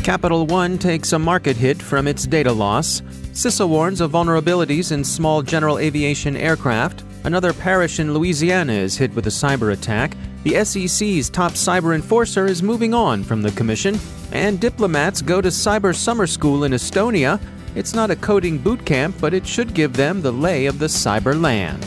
Capital One takes a market hit from its data loss. CISA warns of vulnerabilities in small general aviation aircraft. Another parish in Louisiana is hit with a cyber attack. The SEC's top cyber enforcer is moving on from the commission. And diplomats go to cyber summer school in Estonia. It's not a coding boot camp, but it should give them the lay of the cyber land.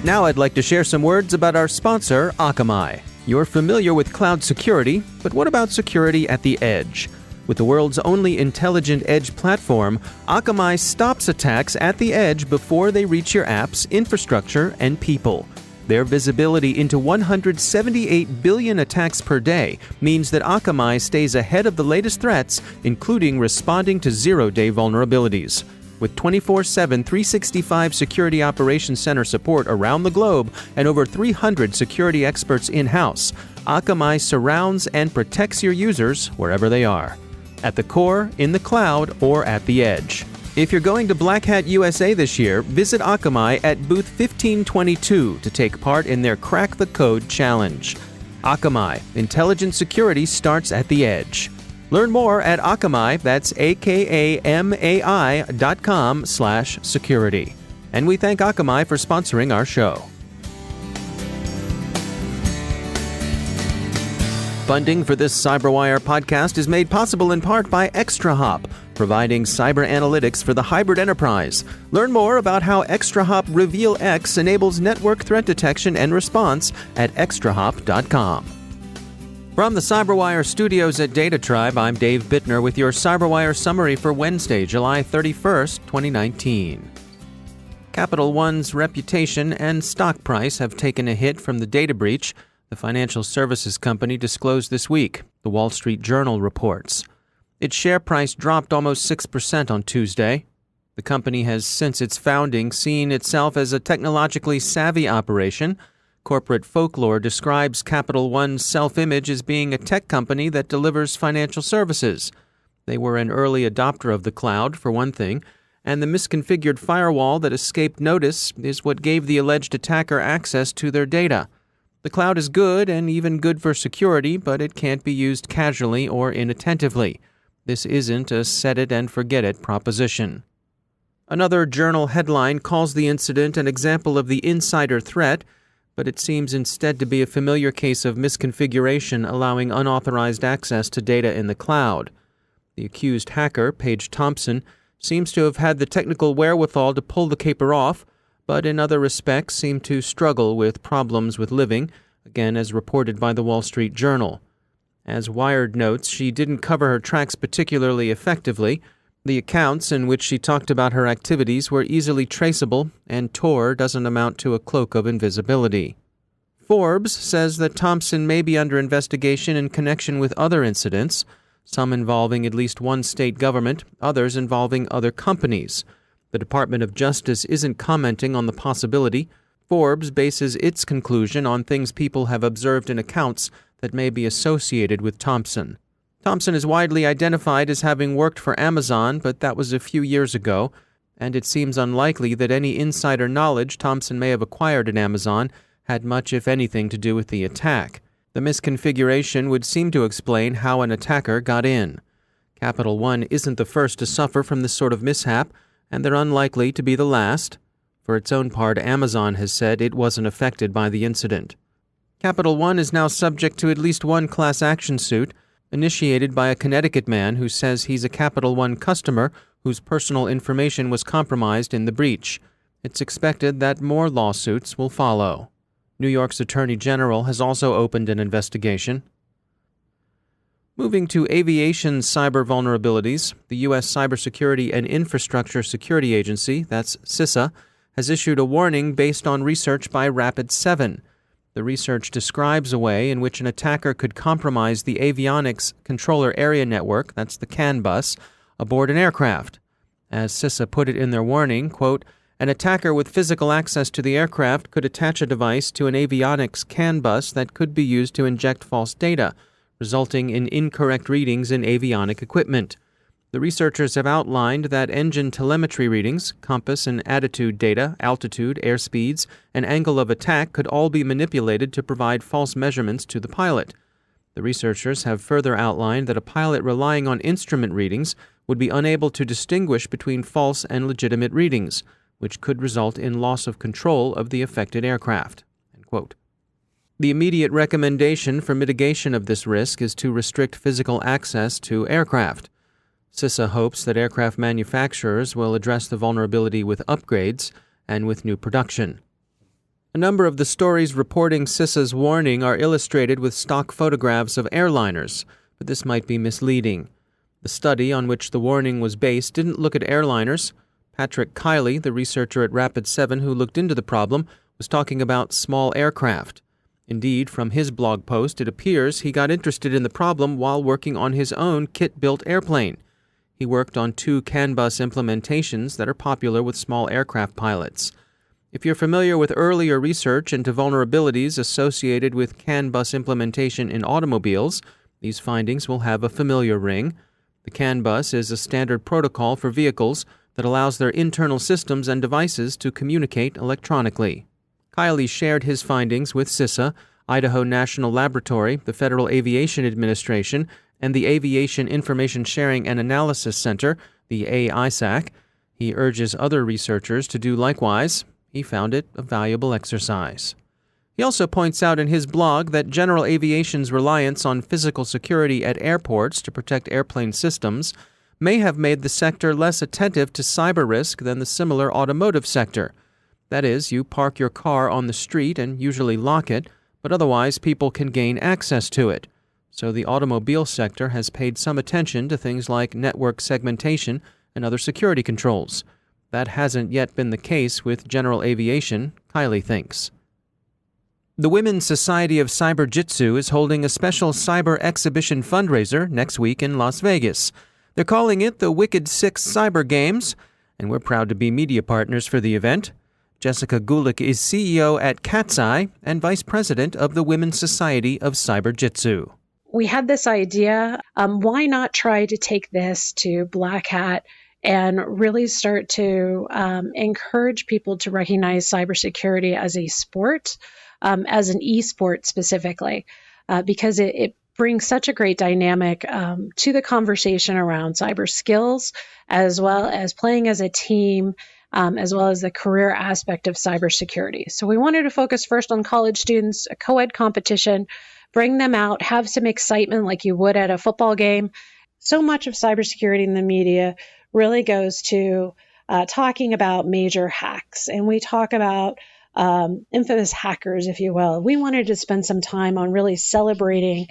Now I'd like to share some words about our sponsor, Akamai. You're familiar with cloud security, but what about security at the edge? With the world's only intelligent edge platform, Akamai stops attacks at the edge before they reach your apps, infrastructure, and people. Their visibility into 178 billion attacks per day means that Akamai stays ahead of the latest threats, including responding to zero-day vulnerabilities. With 24/7, 365 Security Operations Center support around the globe and over 300 security experts in-house, Akamai surrounds and protects your users wherever they are, at the core, in the cloud, or at the edge. If you're going to Black Hat USA this year, visit Akamai at booth 1522 to take part in their Crack the Code Challenge. Akamai, intelligent security starts at the edge. Learn more at Akamai, that's akamai.com/security. And we thank Akamai for sponsoring our show. Funding for this CyberWire podcast is made possible in part by ExtraHop, providing cyber analytics for the hybrid enterprise. Learn more about how ExtraHop Reveal X enables network threat detection and response at extrahop.com. From the CyberWire studios at Data Tribe, I'm Dave Bittner with your CyberWire summary for Wednesday, July 31st, 2019. Capital One's reputation and stock price have taken a hit from the data breach, the financial services company disclosed this week, the Wall Street Journal reports. Its share price dropped almost 6% on Tuesday. The company has, since its founding, seen itself as a technologically savvy operation. Corporate folklore describes Capital One's self-image as being a tech company that delivers financial services. They were an early adopter of the cloud, for one thing, and the misconfigured firewall that escaped notice is what gave the alleged attacker access to their data. The cloud is good and even good for security, but it can't be used casually or inattentively. This isn't a set-it-and-forget-it proposition. Another journal headline calls the incident an example of the insider threat, but it seems instead to be a familiar case of misconfiguration allowing unauthorized access to data in the cloud. The accused hacker, Paige Thompson, seems to have had the technical wherewithal to pull the caper off, but in other respects seemed to struggle with problems with living, again as reported by the Wall Street Journal. As Wired notes, she didn't cover her tracks particularly effectively. The accounts in which she talked about her activities were easily traceable, and Tor doesn't amount to a cloak of invisibility. Forbes says that Thompson may be under investigation in connection with other incidents, some involving at least one state government, others involving other companies. The Department of Justice isn't commenting on the possibility. Forbes bases its conclusion on things people have observed in accounts that may be associated with Thompson. Thompson is widely identified as having worked for Amazon, but that was a few years ago, and it seems unlikely that any insider knowledge Thompson may have acquired at Amazon had much, if anything, to do with the attack. The misconfiguration would seem to explain how an attacker got in. Capital One isn't the first to suffer from this sort of mishap, and they're unlikely to be the last. For its own part, Amazon has said it wasn't affected by the incident. Capital One is now subject to at least one class action suit, initiated by a Connecticut man who says he's a Capital One customer whose personal information was compromised in the breach. It's expected that more lawsuits will follow. New York's Attorney General has also opened an investigation. Moving to aviation cyber vulnerabilities, the U.S. Cybersecurity and Infrastructure Security Agency, that's CISA, has issued a warning based on research by Rapid7. The research describes a way in which an attacker could compromise the avionics controller area network, that's the CAN bus, aboard an aircraft. As CISA put it in their warning, quote, an attacker with physical access to the aircraft could attach a device to an avionics CAN bus that could be used to inject false data, resulting in incorrect readings in avionic equipment. The researchers have outlined that engine telemetry readings, compass and attitude data, altitude, airspeeds, and angle of attack could all be manipulated to provide false measurements to the pilot. The researchers have further outlined that a pilot relying on instrument readings would be unable to distinguish between false and legitimate readings, which could result in loss of control of the affected aircraft. End quote. The immediate recommendation for mitigation of this risk is to restrict physical access to aircraft. CISA hopes that aircraft manufacturers will address the vulnerability with upgrades and with new production. A number of the stories reporting CISA's warning are illustrated with stock photographs of airliners, but this might be misleading. The study on which the warning was based didn't look at airliners. Patrick Kiley, the researcher at Rapid7 who looked into the problem, was talking about small aircraft. Indeed, from his blog post, it appears he got interested in the problem while working on his own kit-built airplane. He worked on 2 CAN bus implementations that are popular with small aircraft pilots. If you're familiar with earlier research into vulnerabilities associated with CAN bus implementation in automobiles, these findings will have a familiar ring. The CAN bus is a standard protocol for vehicles that allows their internal systems and devices to communicate electronically. Kiley shared his findings with CISA, Idaho National Laboratory, the Federal Aviation Administration, and the Aviation Information Sharing and Analysis Center, the AISAC. He urges other researchers to do likewise. He found it a valuable exercise. He also points out in his blog that general aviation's reliance on physical security at airports to protect airplane systems may have made the sector less attentive to cyber risk than the similar automotive sector. That is, you park your car on the street and usually lock it, but otherwise people can gain access to it. So the automobile sector has paid some attention to things like network segmentation and other security controls. That hasn't yet been the case with general aviation, Kiley thinks. The Women's Society of Cyber Jitsu is holding a special cyber exhibition fundraiser next week in Las Vegas. They're calling it the Wicked Six Cyber Games, and we're proud to be media partners for the event. Jessica Gulick is CEO at Katzcy and Vice President of the Women's Society of Cyber Jitsu. We had this idea, why not try to take this to Black Hat and really start to encourage people to recognize cybersecurity as a sport, as an e-sport specifically, because it brings such a great dynamic to the conversation around cyber skills, as well as playing as a team, as well as the career aspect of cybersecurity. So we wanted to focus first on college students, a co-ed competition, bring them out, have some excitement like you would at a football game. So much of cybersecurity in the media really goes to talking about major hacks, and we talk about infamous hackers, if you will. We wanted to spend some time on really celebrating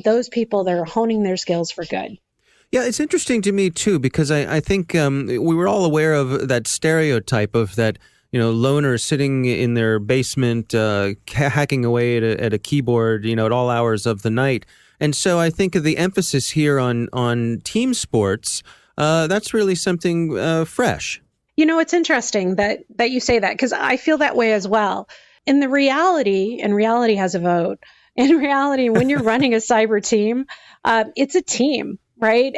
those people that are honing their skills for good. Yeah, it's interesting to me, too, because I think we were all aware of that stereotype of that, loners sitting in their basement, hacking away at a keyboard, at all hours of the night. And so I think of the emphasis here on team sports. That's really something fresh. It's interesting that you say that, because I feel that way as well. In reality, and reality has a vote, in reality, when you're running a cyber team, it's a team, right?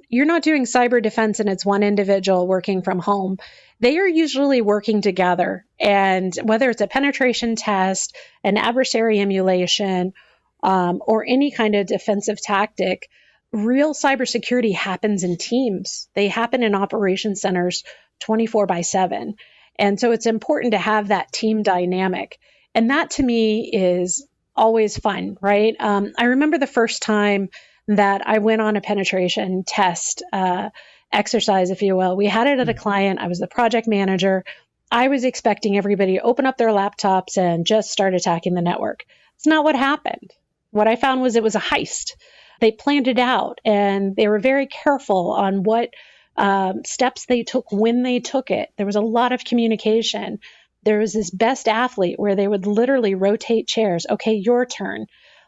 You're not doing cyber defense and it's one individual working from home. They are usually working together. And whether it's a penetration test, an adversary emulation, or any kind of defensive tactic, real cybersecurity happens in teams. They happen in operation centers 24/7. And so it's important to have that team dynamic. And that to me is always fun, right? I remember the first time that I went on a penetration test exercise, if you will. We had it at a client. I was the project manager. I was expecting everybody to open up their laptops and just start attacking the network. It's not what happened. What I found was it was a heist. They planned it out, and they were very careful on what steps they took when they took it. There was a lot of communication. There was this best athlete where they would literally rotate chairs. Okay, your turn.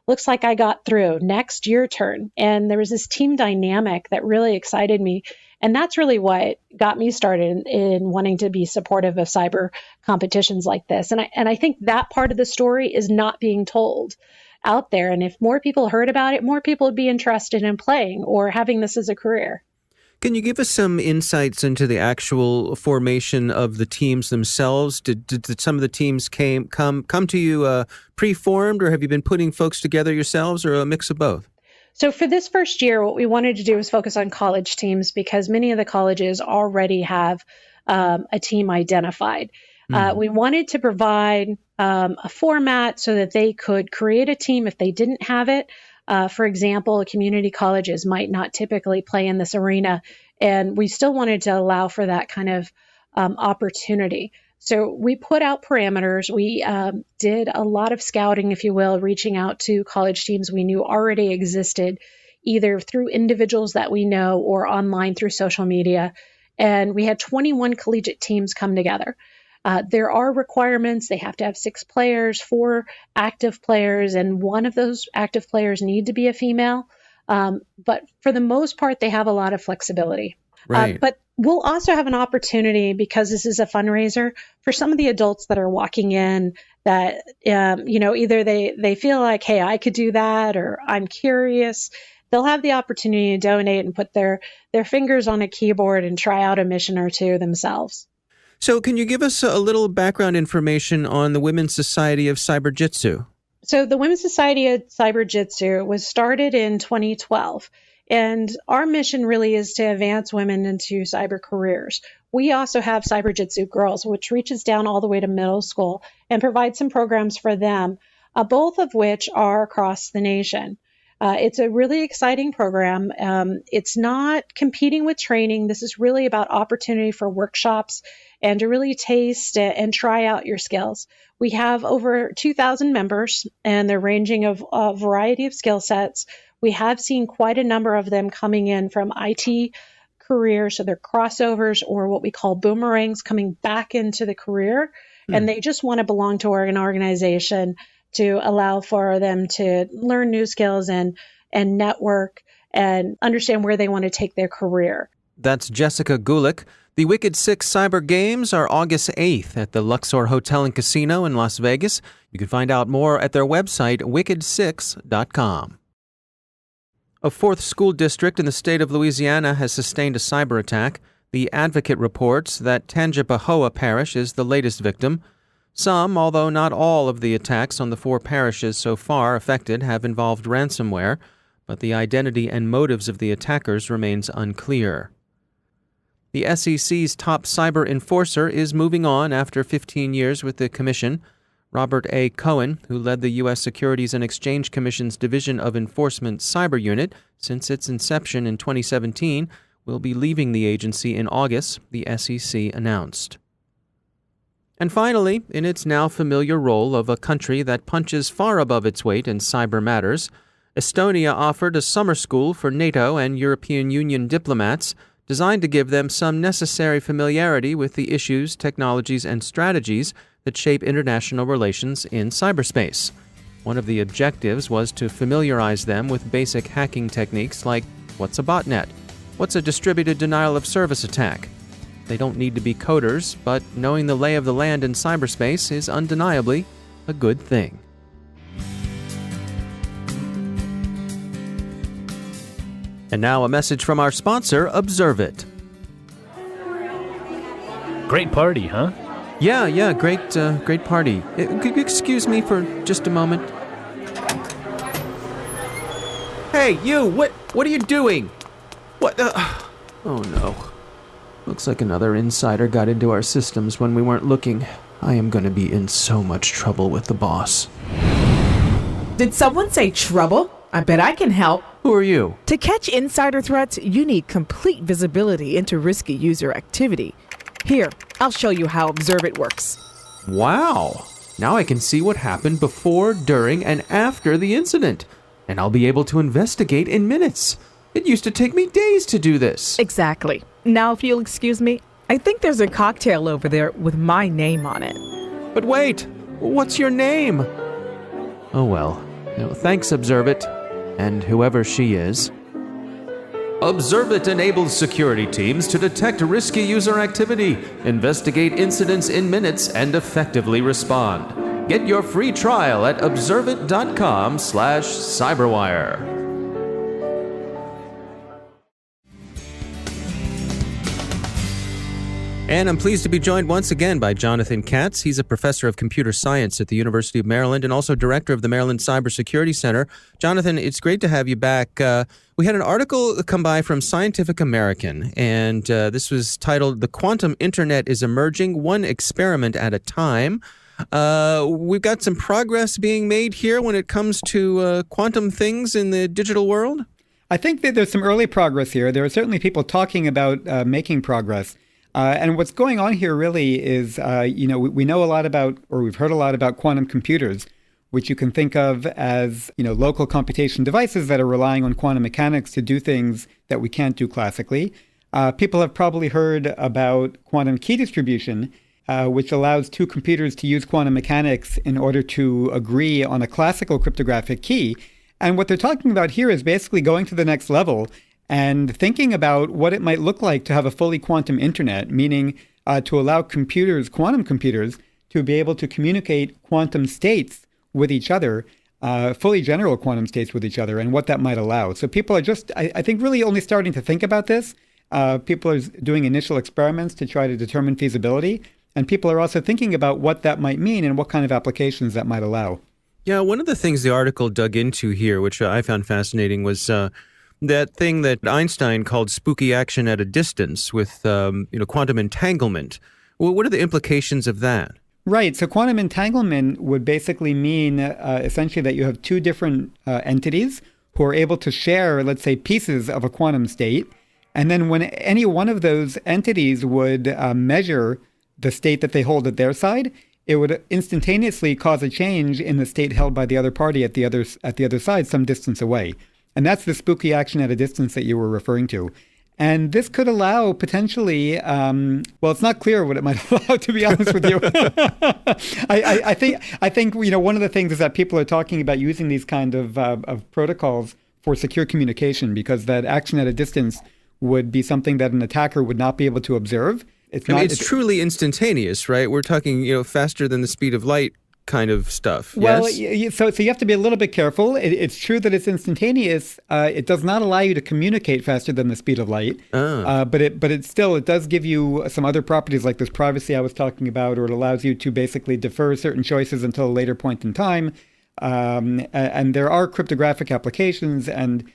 Looks like I got through. Next, your turn. And there was this team dynamic that really excited me. And that's really what got me started in wanting to be supportive of cyber competitions like this. And I think that part of the story is not being told out there. And if more people heard about it, more people would be interested in playing or having this as a career. Can you give us some insights into the actual formation of the teams themselves? Did some of the teams come to you pre-formed, or have you been putting folks together yourselves, or a mix of both? So for this first year, what we wanted to do was focus on college teams because many of the colleges already have a team identified. We wanted to provide a format so that they could create a team if they didn't have it. For example, community colleges might not typically play in this arena, and we still wanted to allow for that kind of opportunity. So we put out parameters. We did a lot of scouting, if you will, reaching out to college teams we knew already existed, either through individuals that we know or online through social media. And we had 21 collegiate teams come together. There are requirements. They have to have 6 players, 4 active players, and one of those active players need to be a female. But for the most part, they have a lot of flexibility. Right. But we'll also have an opportunity, because this is a fundraiser, for some of the adults that are walking in that, either they feel like, hey, I could do that, or I'm curious. They'll have the opportunity to donate and put their fingers on a keyboard and try out a mission or two themselves. So can you give us a little background information on the Women's Society of Cyber Jitsu? So the Women's Society of Cyber Jitsu was started in 2012. And our mission really is to advance women into cyber careers. We also have Cyber Jitsu Girls, which reaches down all the way to middle school and provides some programs for them, both of which are across the nation. It's a really exciting program. It's not competing with training. This is really about opportunity for workshops and to really taste and try out your skills. We have over 2,000 members, and they're ranging of a variety of skill sets. We have seen quite a number of them coming in from IT careers, so they're crossovers or what we call boomerangs coming back into the career, and they just want to belong to an organization to allow for them to learn new skills and network and understand where they want to take their career. That's Jessica Gulick. The Wicked 6 Cyber Games are August 8th at the Luxor Hotel and Casino in Las Vegas. You can find out more at their website, wicked6.com. A 4th school district in the state of Louisiana has sustained a cyber attack. The Advocate reports that Tangipahoa Parish is the latest victim. Some, although not all, of the attacks on the 4 parishes so far affected have involved ransomware, but the identity and motives of the attackers remains unclear. The SEC's top cyber enforcer is moving on after 15 years with the commission. Robert A. Cohen, who led the U.S. Securities and Exchange Commission's Division of Enforcement Cyber Unit since its inception in 2017, will be leaving the agency in August, the SEC announced. And finally, in its now familiar role of a country that punches far above its weight in cyber matters, Estonia offered a summer school for NATO and European Union diplomats designed to give them some necessary familiarity with the issues, technologies, and strategies that shape international relations in cyberspace. One of the objectives was to familiarize them with basic hacking techniques like what's a botnet, what's a distributed denial of service attack. They don't need to be coders, but knowing the lay of the land in cyberspace is undeniably a good thing. And now a message from our sponsor, Observe It. Great party, huh? Yeah, great party. Could you excuse me for just a moment? Hey, you! What are you doing? What? Oh no. Looks like another insider got into our systems when we weren't looking. I am going to be in so much trouble with the boss. Did someone say trouble? I bet I can help. Who are you? To catch insider threats, you need complete visibility into risky user activity. Here, I'll show you how Observe It works. Wow! Now I can see what happened before, during, and after the incident. And I'll be able to investigate in minutes. It used to take me days to do this. Exactly. Now, if you'll excuse me, I think there's a cocktail over there with my name on it. But wait, what's your name? Oh well, thanks, Observe It, and whoever she is. Observe It enables security teams to detect risky user activity, investigate incidents in minutes, and effectively respond. Get your free trial at observeit.com/cyberwire. And I'm pleased to be joined once again by Jonathan Katz. He's a professor of computer science at the University of Maryland and also director of the Maryland Cybersecurity Center. Jonathan, it's great to have you back. We had an article come by from Scientific American, and this was titled, "The Quantum Internet is Emerging, One Experiment at a Time." We've got some progress being made here when it comes to quantum things in the digital world. I think that there's some early progress here. There are certainly people talking about making progress. And what's going on here really is, we know a lot about, or we've heard a lot about quantum computers, which you can think of as, local computation devices that are relying on quantum mechanics to do things that we can't do classically. People have probably heard about quantum key distribution, which allows two computers to use quantum mechanics in order to agree on a classical cryptographic key. And what they're talking about here is basically going to the next level and thinking about what it might look like to have a fully quantum internet, meaning to allow quantum computers, to be able to communicate quantum states with each other, fully general quantum states with each other, and what that might allow. So people are just, I think, really only starting to think about this. People are doing initial experiments to try to determine feasibility, and people are also thinking about what that might mean and what kind of applications that might allow. Yeah, one of the things the article dug into here, which I found fascinating, was that thing that Einstein called spooky action at a distance with, quantum entanglement. Well, what are the implications of that? Right. So quantum entanglement would basically mean essentially that you have two different entities who are able to share, let's say, pieces of a quantum state. And then when any one of those entities would measure the state that they hold at their side, it would instantaneously cause a change in the state held by the other party at the other side, some distance away. And that's the spooky action at a distance that you were referring to. And this could allow potentially, it's not clear what it might allow, to be honest with you. I think one of the things is that people are talking about using these kind of protocols for secure communication, because that action at a distance would be something that an attacker would not be able to observe. It's truly instantaneous, right? We're talking, faster than the speed of light kind of stuff. Well, yes? so you have to be a little bit careful. It's true that it's instantaneous. It does not allow you to communicate faster than the speed of light. But it does give you some other properties like this privacy I was talking about, or it allows you to basically defer certain choices until a later point in time. And there are cryptographic applications and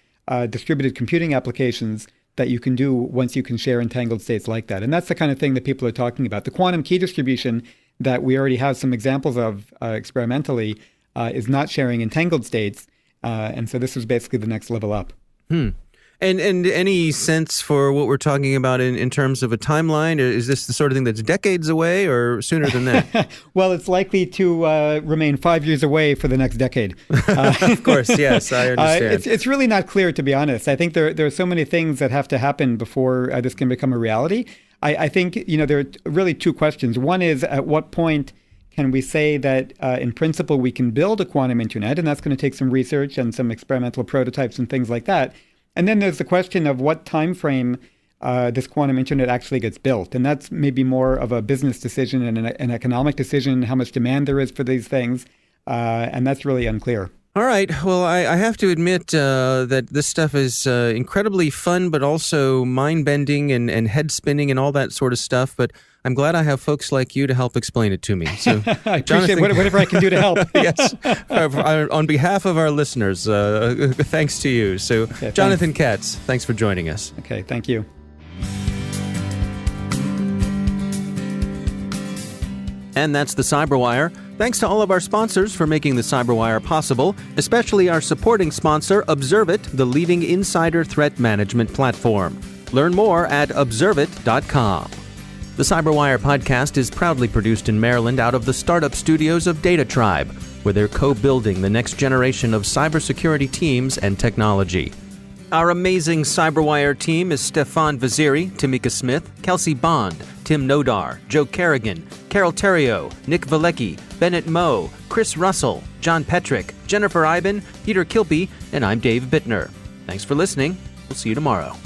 distributed computing applications that you can do once you can share entangled states like that. And that's the kind of thing that people are talking about. The quantum key distribution that we already have some examples of experimentally is not sharing entangled states. And so this is basically the next level up. And any sense for what we're talking about in terms of a timeline? Is this the sort of thing that's decades away or sooner than that? Well, it's likely to remain 5 years away for the next decade. Of course, yes, I understand. It's really not clear, to be honest. I think there are so many things that have to happen before this can become a reality. I think, there are really two questions. One is, at what point can we say that in principle we can build a quantum internet? And that's going to take some research and some experimental prototypes and things like that. And then there's the question of what time frame this quantum internet actually gets built. And that's maybe more of a business decision and an economic decision, how much demand there is for these things. And that's really unclear. All right. Well, I have to admit that this stuff is incredibly fun, but also mind-bending and head-spinning and all that sort of stuff. But I'm glad I have folks like you to help explain it to me. So, I appreciate whatever I can do to help. Yes. On behalf of our listeners, thanks to you. So, okay, Jonathan Katz, thanks for joining us. Okay, thank you. And that's the CyberWire. Thanks to all of our sponsors for making the CyberWire possible, especially our supporting sponsor, Observit, the leading insider threat management platform. Learn more at observit.com. The CyberWire podcast is proudly produced in Maryland out of the startup studios of Data Tribe, where they're co-building the next generation of cybersecurity teams and technology. Our amazing CyberWire team is Stefan Vaziri, Tamika Smith, Kelsey Bond, Tim Nodar, Joe Kerrigan, Carol Terrio, Nick Valecki, Bennett Moe, Chris Russell, John Petrick, Jennifer Iben, Peter Kilpie, and I'm Dave Bittner. Thanks for listening. We'll see you tomorrow.